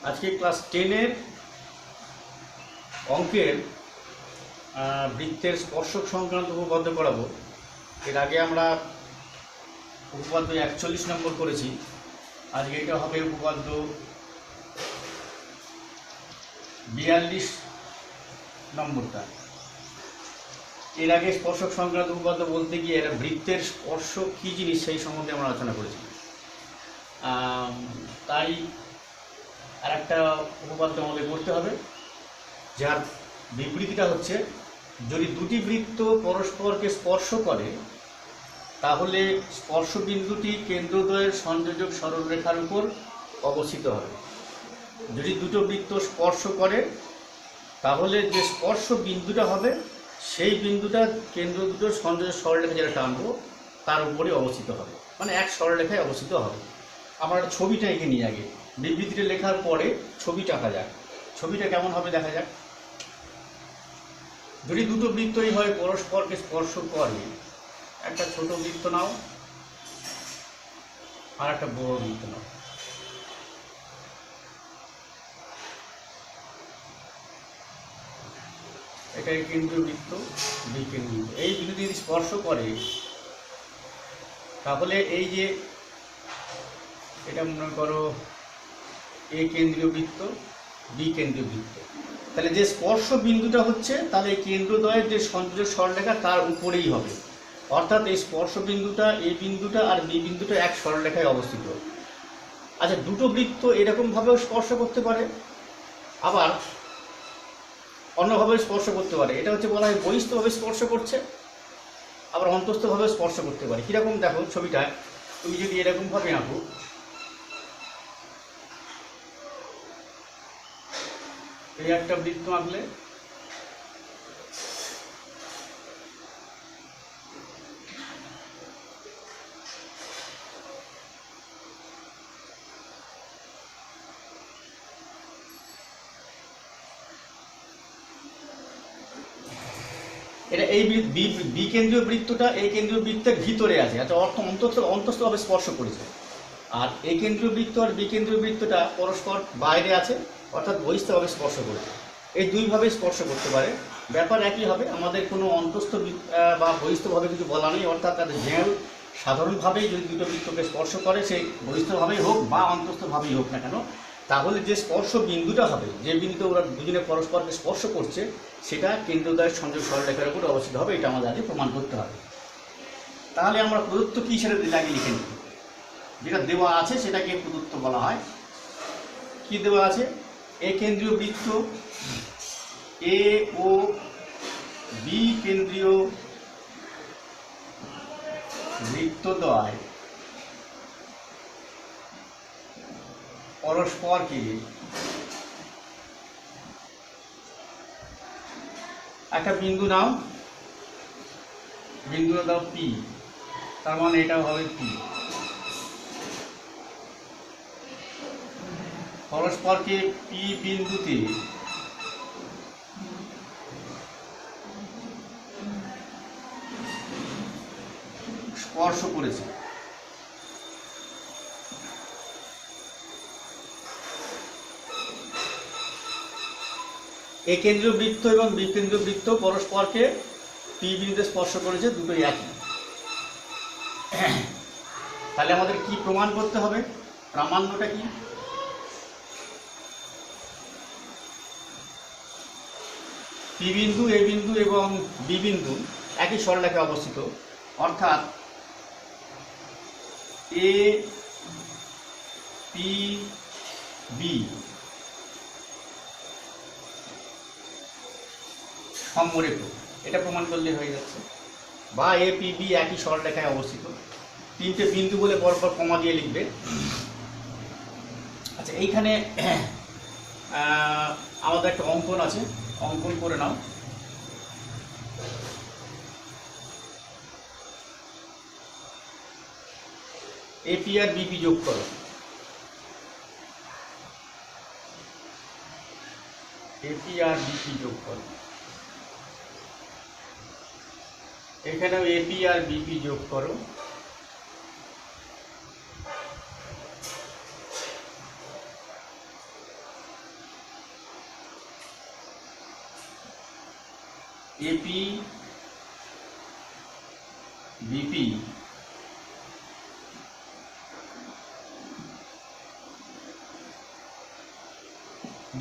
আজকে ক্লাস 10-এর অঙ্কের বৃত্তের স্পর্শক সংক্রান্ত উপপাদ্য করাবো। এর আগে আমরা উপপাদ্য 41 নম্বর করেছি। আজকে এটা হবে উপপাদ্য 42 নম্বরটা। এর আগে স্পর্শক সংক্রান্ত উপপাদ্য বলতে গিয়ে এরা বৃত্তের স্পর্শক কী জিনিস সেই সম্বন্ধে আমরা আলোচনা করেছি। তাই আর একটা উপপাদ্য আমাদের করতে হবে, যার বিবৃতিটা হচ্ছে, যদি দুটি বৃত্ত পরস্পরকে স্পর্শ করে তাহলে স্পর্শবিন্দুটি কেন্দ্রদ্বয়ের সংযোজক সরলরেখার উপর অবস্থিত হবে। যদি দুটো বৃত্ত স্পর্শ করে তাহলে যে স্পর্শ বিন্দুটা হবে সেই বিন্দুটা কেন্দ্র দুটোর সংযোজক সরলরেখা যেটা টানবো তার উপরে অবস্থিত হবে, মানে এক সরলরেখায় অবস্থিত হবে। আমরা ছবিটা এঁকে নিই, আগে বিবৃতিটা লেখার পরে ছবিটা আঁকা যাক। ছবিটা কেমন হবে দেখা যাক। যদি দুটো বৃত্তই হয় পরস্পরকে স্পর্শ করে, একটা ছোট বৃত্ত নাও আর একটা বড় বৃত্ত নাও। এটা কেন্দ্রীয় বৃত্ত, বি কেন্দ্রীয়। এই বিন্দু যদি স্পর্শ করে তাহলে এই যে এটা মনে করো এ কেন্দ্রীয় বৃত্ত, বি কেন্দ্রীয় বৃত্ত, তাহলে যে স্পর্শ বিন্দুটা হচ্ছে তাহলে এই কেন্দ্রদ্বয়ের যে সংযোজক সরলরেখা তার উপরেই হবে। অর্থাৎ এই স্পর্শ বিন্দুটা, এ বিন্দুটা আর বি বিন্দুটা এক সরলরেখায় অবস্থিত। আচ্ছা, দুটো বৃত্ত এরকমভাবেও স্পর্শ করতে পারে, আবার অন্যভাবে স্পর্শ করতে পারে। এটা হচ্ছে বলা হয় বহিস্থভাবে স্পর্শ করছে, আবার অন্তস্থভাবে স্পর্শ করতে পারে। কীরকম দেখো ছবিটায়, তুমি যদি এরকমভাবে আঁকো, এই একটা বৃত্ত আঁকলে, এটা এই বি কেন্দ্রীয় বৃত্তটা এই কেন্দ্রীয় বৃত্তের ভিতরে আছে, আচ্ছা অন্তস্থভাবে স্পর্শ করেছে। আর এই কেন্দ্রীয় বৃত্ত আর বি কেন্দ্রীয় বৃত্তটা পরস্পর বাইরে আছে, অর্থাৎ বহিস্থভাবে স্পর্শ করেছে। এই দুইভাবে স্পর্শ করতে পারে, ব্যাপার একই হবে। আমাদের কোনো অন্তস্থ বা বহিস্থভাবে কিছু বলা নেই, অর্থাৎ তাদের জেনারেল সাধারণভাবেই যদি দুটো বৃত্তকে স্পর্শ করে, সেই বহিস্থভাবেই হোক বা অন্তস্থভাবেই হোক না কেন, তাহলে যে স্পর্শ বিন্দুটা হবে, যে বিন্দুতে ওরা দুজনে পরস্পরকে স্পর্শ করছে, সেটা কেন্দ্রদ্বয়ের সংযোগ সরলরেখার উপর অবস্থিত হবে। এটা আমাদের আগে প্রমাণ করতে হবে। তাহলে আমরা প্রদত্ত কী সেটা আগে লিখে নিই। যেটা দেওয়া আছে সেটাকে প্রদত্ত বলা হয়। কি দেওয়া আছে? এ কেন্দ্রীয় বৃত্ত, এ ও বি কেন্দ্রীয় বৃত্তদ্বয় পরস্পরকে একটা বিন্দু নাও, বিন্দুটা দাও পি, তার মানে এটাও হবে পি। পরস্পরকে পি বিন্দুতে স্পর্শ করেছে। এ কেন্দ্রীয় বৃত্ত এবং বি কেন্দ্রীয় বৃত্ত পরস্পরকে পি বিন্দুতে স্পর্শ করেছে, দুটোই একই। তাহলে আমাদের কি প্রমাণ করতে হবে? প্রামাণ্যটা কি? পি বিন্দু, এ বিন্দু এবং বি বিন্দু একই সরলরেখায় অবস্থিত, অর্থাৎ এ পি বি সমরেখ, এটা প্রমাণ করলে হয়ে যাচ্ছে। বা এ পি বি একই সরলরেখায় অবস্থিত। তিনটে বিন্দু বলে পরপর কমা দিয়ে লিখবে। আচ্ছা, এইখানে আমাদের একটা অঙ্কন আছে, অঙ্কন করে নাও। এপি আর বিপি যোগ করো। এপি আর বিপি যোগ করো। এখানেও এপি আর বিপি যোগ করো। এপি বিপি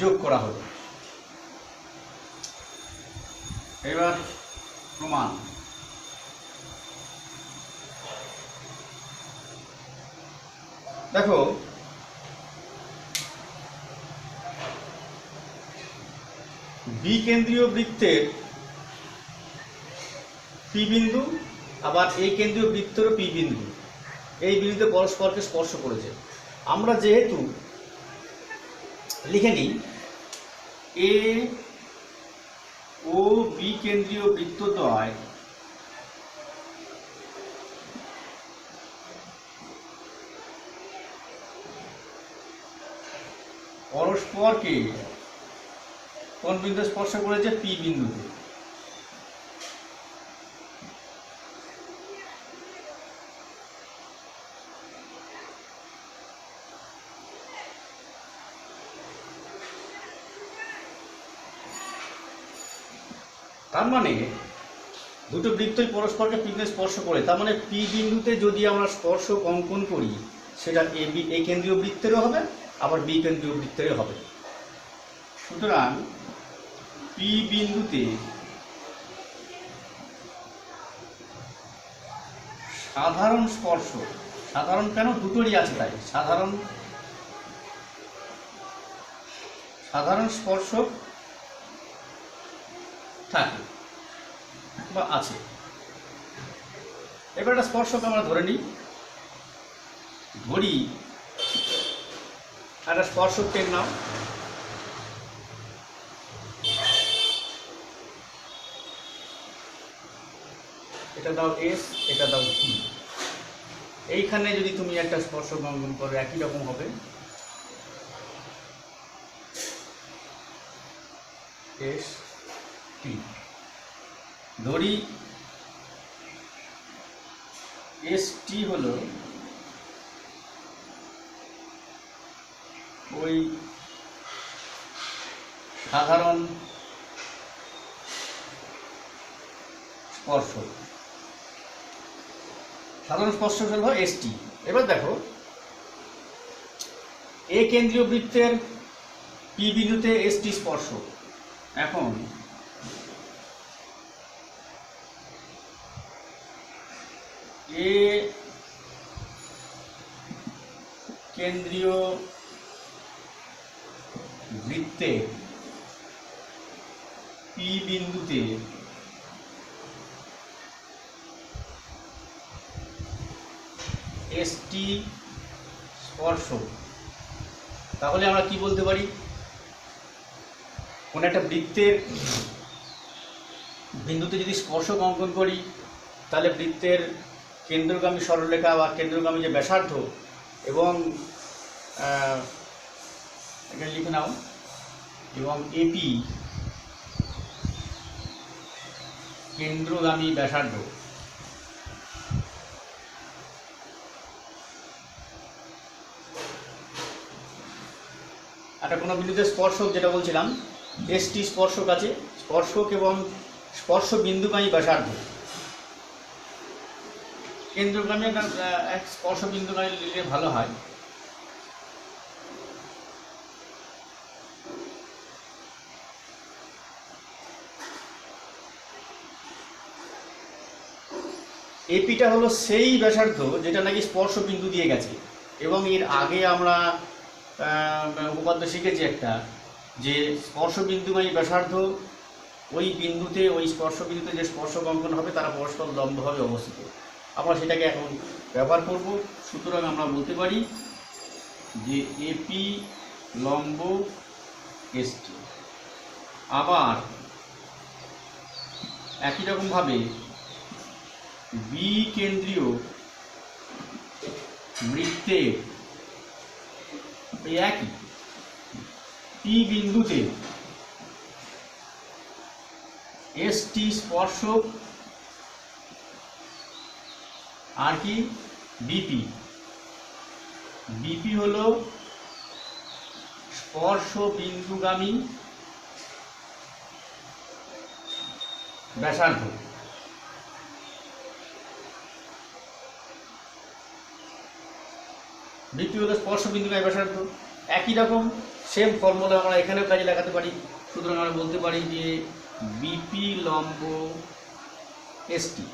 যোগ করা হলো। এবার প্রমাণ। দেখো বি কেন্দ্রীয় বৃত্তের পি বিন্দু আবার এই কেন্দ্রীয় বৃত্তেরও পি বিন্দু, এই বিন্দুতে পরস্পরকে স্পর্শ করেছে। আমরা যেহেতু লিখে নিই এ ও বি কেন্দ্রীয় বৃত্তদ্বয় পরস্পরকে কোন বিন্দু স্পর্শ করেছে? পি বিন্দুতে। তার মানে দুটো বৃত্তই পরস্পরকে পি বিন্দুতে স্পর্শ করে, তার মানে পি বিন্দুতে যদি আমরা স্পর্শক অঙ্কন করি সেটা এ কেন্দ্রীয় বৃত্তেরও হবে আবার বি কেন্দ্রীয় বৃত্তেরও হবে। সুতরাং পি বিন্দুতে সাধারণ স্পর্শ, সাধারণ কেন? দুটোরই আছে তাই, সাধারণ স্পর্শক থাকে বা আছে। এবার একটা স্পর্শক আমরা ধরে নিই, একটা স্পর্শক টেন নাও। এটা দাও এস, এটা দাও টি। এইখানে যদি তুমি একটা স্পর্শক অঙ্কন করো একই রকম হবে, এস টি। ধরি এস টি হলো ওই সাধারণ স্পর্শ, সাধারণ স্পর্শ হলো এস টি। এবার দেখো এ কেন্দ্রীয় বৃত্তের পি বিন্দুতে এস টি স্পর্শ। এখন এ কেন্দ্রীয় বৃত্তে পি বিন্দুতে এস টি স্পর্শ। তাহলে আমরা কি বলতে পারি? কোন একটা বৃত্তের বিন্দুতে যদি স্পর্শক অঙ্কন করি তাহলে বৃত্তের কেন্দ্রগামী সরলরেখা বা কেন্দ্রগামী যে ব্যাসার্ধ এবং এখানে লিখে নাও, এবং এপি কেন্দ্রগামী ব্যাসার্ধ একটা কোনো বিন্দুতে স্পর্শক, যেটা বলছিলাম এস টি স্পর্শক আছে, স্পর্শক এবং স্পর্শ বিন্দুগামী ব্যাসার্ধ। কেন্দ্রগামী এক স্পর্শ বিন্দুগামী লিখলে ভালো হয়। এপিটা হলো সেই ব্যাসার্ধ যেটা নাকি স্পর্শ বিন্দু দিয়ে গেছে, এবং এর আগে আমরা উপপাদ্য শিখেছি একটা, যে স্পর্শ বিন্দুগামী ব্যাসার্ধ ওই বিন্দুতে, ওই স্পর্শ বিন্দুতে যে স্পর্শক অঙ্কন হবে তারা পরস্পর লম্বভাবে অবস্থিত। আমরা সেটাকে এখন ব্যবহার করব। সুতরাং আমরা বলতে পারি যে এপি লম্ব এসটি। আবার একই রকমভাবে বি কেন্দ্রীয় বৃত্তের একই পি বিন্দুতে এস টি স্পর্শক আর কি বিপি। বিপি হলো স্পর্শ বিন্দুগামী ব্যাসার্ধ। বিপি হলো স্পর্শবিন্দুময় ব্যাসার্ধ। একই রকম সেম ফর্মুলা আমরা এখানেও কাজে লাগাতে পারি। সুতরাং আমরা বলতে পারি যে বিপি লম্ব এসটি।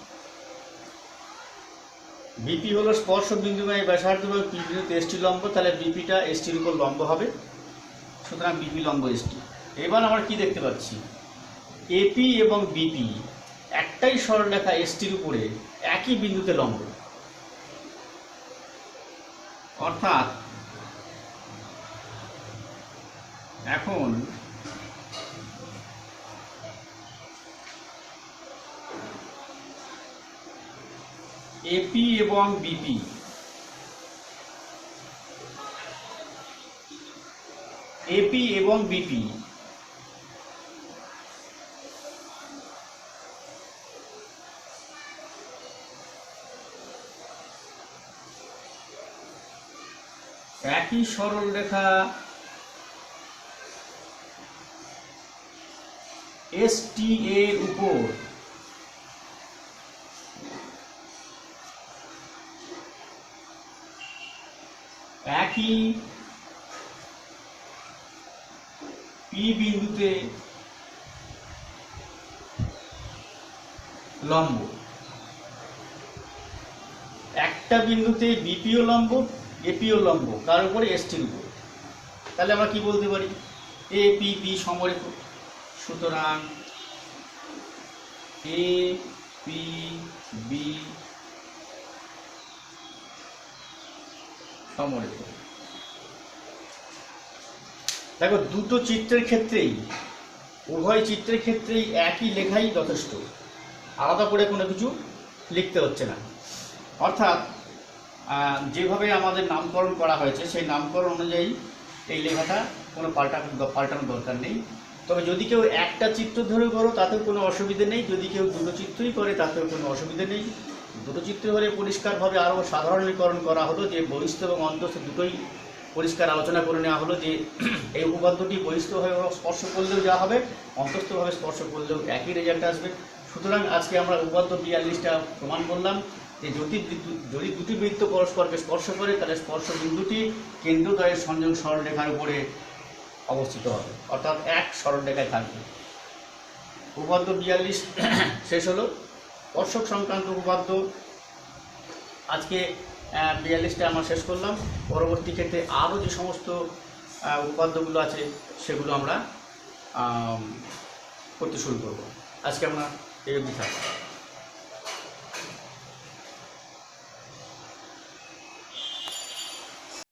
বিপি হলো স্পর্শবিন্দুময় ব্যাসার্ধ এবং পি বিন্দুতে এসটি লম্ব, তাহলে বিপিটা এসটির উপর লম্ব হবে, সুতরাং বিপি লম্ব এসটি। এবার আমরা কি দেখতে পাচ্ছি, এপি এবং বিপি একটাই সরলরেখা এসটির উপরে একই বিন্দুতে লম্ব, অর্থাৎ এখন এপি এবং বিপি একই সরলরেখা এসটি এর উপর একই পি বিন্দুতে লম্ব। একটা বিন্দুতে বিপিও লম্ব, এপিও লম্ব, তার উপরে এসটির উপর। তাহলে আমরা কি বলতে পারি, এ পি বি সমরেখ। সুতরাং এ পি বি সমরেখ। দেখো, দুটো চিত্রের ক্ষেত্রেই, উভয় চিত্রের ক্ষেত্রেই একই লেখাই যথেষ্ট, আলাদা করে কোনো কিছু লিখতে হচ্ছে না। অর্থাৎ যেভাবে আমাদের নামকরণ করা হয়েছে সেই নামকরণ অনুযায়ী এই লেখাটা কোনো পাল্টানোর দরকার নেই। তবে যদি কেউ একটা চিত্র ধরে করো তাতেও কোনো অসুবিধে নেই, যদি কেউ দুটো চিত্রই করে তাতেও কোনো অসুবিধে নেই। দুটো চিত্র হলে পরিষ্কারভাবে আরও সাধারণীকরণ করা হলো, যে বহিস্থ এবং অন্তস্থ দুটোই পরিষ্কার আলোচনা করে নেওয়া হলো, যে এই উপপাদ্যটি বহিস্থভাবে স্পর্শ করলেও যা হবে, অন্তস্থভাবে স্পর্শ করলেও একই রেজাল্ট আসবে। সুতরাং আজকে আমরা উপপাদ্য 42টা প্রমাণ করলাম যে যদি দুটি বৃত্ত পরস্পরকে স্পর্শ করে তাহলে স্পর্শ বিন্দুটি কেন্দ্রদ্বয়ের সংযোগ সরলরেখার উপরে অবস্থিত হবে, অর্থাৎ এক সরলরেখায় থাকবে। উপপাদ্য 42 শেষ হলো। স্পর্শক সংক্রান্ত উপপাদ্য আজকে 42টা আমরা শেষ করলাম। পরবর্তী ক্ষেত্রে আরও যে সমস্ত উপপাদ্যগুলো আছে সেগুলো আমরা করতে শুরু করব। আজকে আমরা এই অবধি থাকবো।